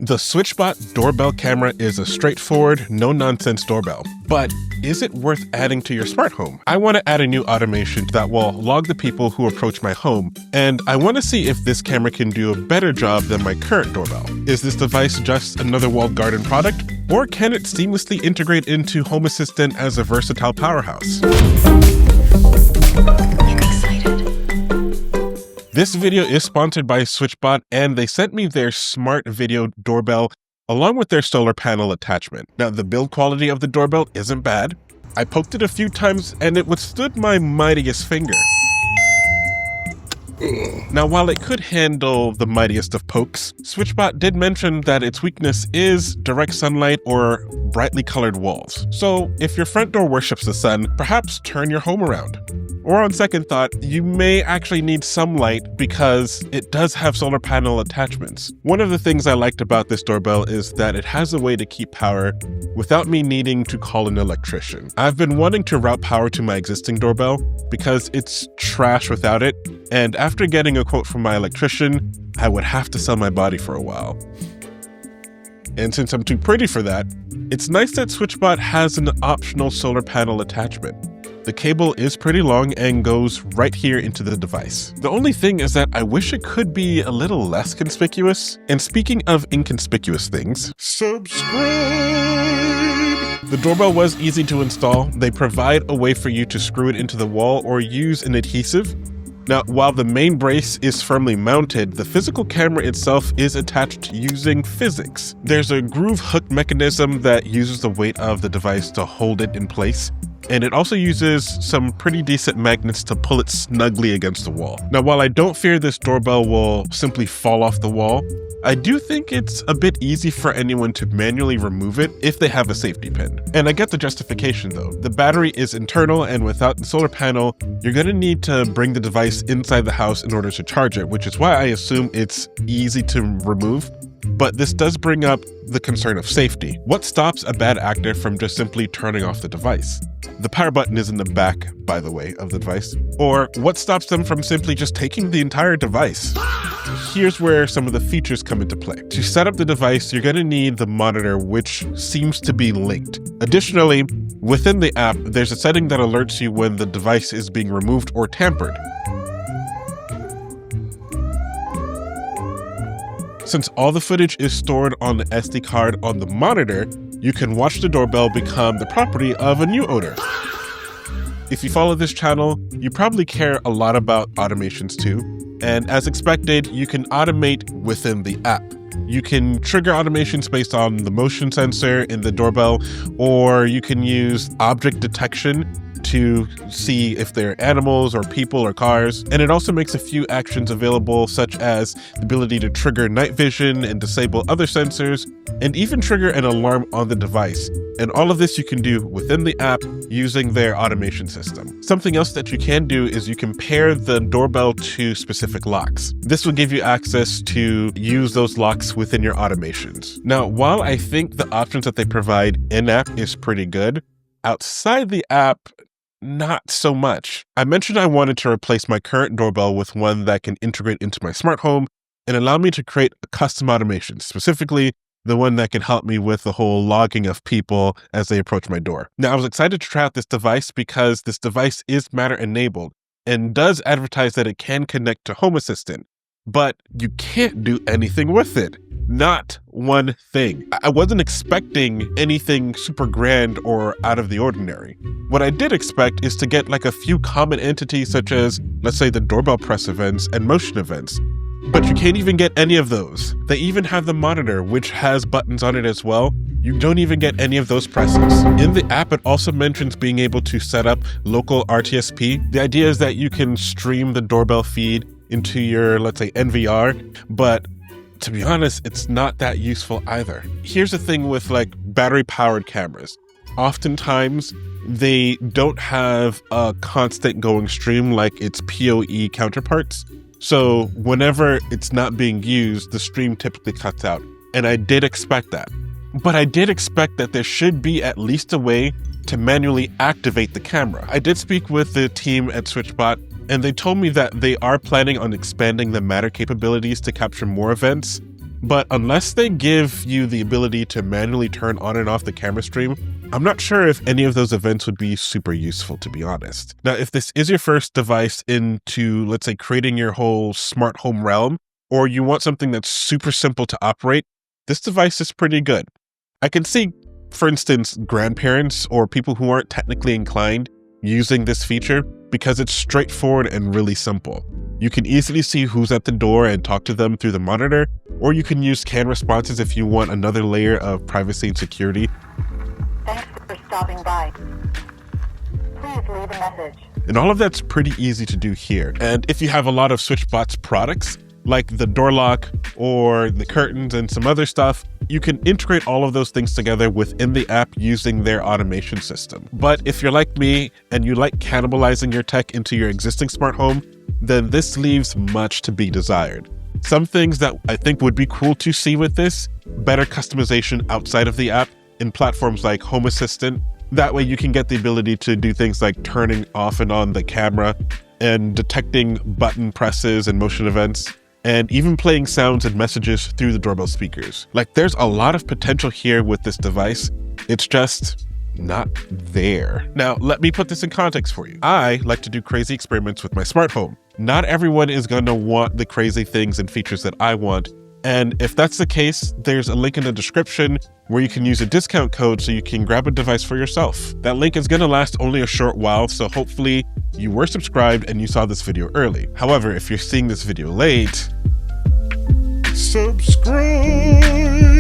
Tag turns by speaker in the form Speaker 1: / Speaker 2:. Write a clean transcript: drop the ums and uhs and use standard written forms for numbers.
Speaker 1: The SwitchBot doorbell camera is a straightforward, no-nonsense doorbell. But is it worth adding to your smart home? I want to add a new automation that will log the people who approach my home, and I want to see if this camera can do a better job than my current doorbell. Is this device just another walled garden product, or can it seamlessly integrate into Home Assistant as a versatile powerhouse? This video is sponsored by SwitchBot, and they sent me their smart video doorbell along with their solar panel attachment. Now, the build quality of the doorbell isn't bad. I poked it a few times and it withstood my mightiest finger. Now, while it could handle the mightiest of pokes, SwitchBot did mention that its weakness is direct sunlight or brightly colored walls. So if your front door worships the sun, perhaps turn your home around. Or on second thought, you may actually need some light because it does have solar panel attachments. One of the things I liked about this doorbell is that it has a way to keep power without me needing to call an electrician. I've been wanting to route power to my existing doorbell because it's trash without it, and after getting a quote from my electrician, I would have to sell my body for a while. And since I'm too pretty for that, it's nice that SwitchBot has an optional solar panel attachment. The cable is pretty long and goes right here into the device. The only thing is that I wish it could be a little less conspicuous. And speaking of inconspicuous things, subscribe! The doorbell was easy to install. They provide a way for you to screw it into the wall or use an adhesive. Now, while the main brace is firmly mounted, the physical camera itself is attached using physics. There's a groove hook mechanism that uses the weight of the device to hold it in place. And it also uses some pretty decent magnets to pull it snugly against the wall. Now, while I don't fear this doorbell will simply fall off the wall, I do think it's a bit easy for anyone to manually remove it if they have a safety pin. And I get the justification though. The battery is internal, and without the solar panel, you're gonna need to bring the device inside the house in order to charge it, which is why I assume it's easy to remove. But this does bring up the concern of safety. What stops a bad actor from just simply turning off the device? The power button is in the back, by the way, of the device. Or what stops them from simply just taking the entire device? Here's where some of the features come into play. To set up the device, you're going to need the monitor, which seems to be linked. Additionally, within the app, there's a setting that alerts you when the device is being removed or tampered. Since all the footage is stored on the SD card on the monitor, you can watch the doorbell become the property of a new owner. If you follow this channel, you probably care a lot about automations too. And as expected, you can automate within the app. You can trigger automations based on the motion sensor in the doorbell, or you can use object detection to see if they're animals or people or cars. And it also makes a few actions available, such as the ability to trigger night vision and disable other sensors, and even trigger an alarm on the device. And all of this you can do within the app using their automation system. Something else that you can do is you can pair the doorbell to specific locks. This will give you access to use those locks within your automations. Now, while I think the options that they provide in-app is pretty good, outside the app, not so much. I mentioned I wanted to replace my current doorbell with one that can integrate into my smart home and allow me to create a custom automation, specifically the one that can help me with the whole logging of people as they approach my door. Now, I was excited to try out this device because this device is Matter enabled and does advertise that it can connect to Home Assistant, but you can't do anything with it. Not one thing. I wasn't expecting anything super grand or out of the ordinary. What I did expect is to get like a few common entities such as, let's say, the doorbell press events and motion events. But you can't even get any of those. They even have the monitor, which has buttons on it as well. You don't even get any of those presses. In the app, it also mentions being able to set up local RTSP. The idea is that you can stream the doorbell feed into your, let's say, NVR, but to be honest, it's not that useful either. Here's the thing with like battery-powered cameras. Oftentimes, they don't have a constant going stream like its PoE counterparts. So whenever it's not being used, the stream typically cuts out. And I did expect that. But I did expect that there should be at least a way to manually activate the camera. I did speak with the team at SwitchBot, and they told me that they are planning on expanding the Matter capabilities to capture more events. But unless they give you the ability to manually turn on and off the camera stream, I'm not sure if any of those events would be super useful, to be honest. Now, if this is your first device into, let's say, creating your whole smart home realm, or you want something that's super simple to operate, this device is pretty good. I can see, for instance, grandparents or people who aren't technically inclined using this feature because it's straightforward and really simple. You can easily see who's at the door and talk to them through the monitor, or you can use canned responses if you want another layer of privacy and security.
Speaker 2: Thanks for stopping by. Please leave a message.
Speaker 1: And all of that's pretty easy to do here. And if you have a lot of SwitchBot's products, like the door lock or the curtains and some other stuff, you can integrate all of those things together within the app using their automation system. But if you're like me and you like cannibalizing your tech into your existing smart home, then this leaves much to be desired. Some things that I think would be cool to see with this: better customization outside of the app in platforms like Home Assistant. That way you can get the ability to do things like turning off and on the camera and detecting button presses and motion events, and even playing sounds and messages through the doorbell speakers. Like, there's a lot of potential here with this device. It's just not there. Now, let me put this in context for you. I like to do crazy experiments with my smart home. Not everyone is going to want the crazy things and features that I want. And if that's the case, there's a link in the description where you can use a discount code so you can grab a device for yourself. That link is going to last only a short while, so hopefully you were subscribed and you saw this video early. However, if you're seeing this video late, subscribe!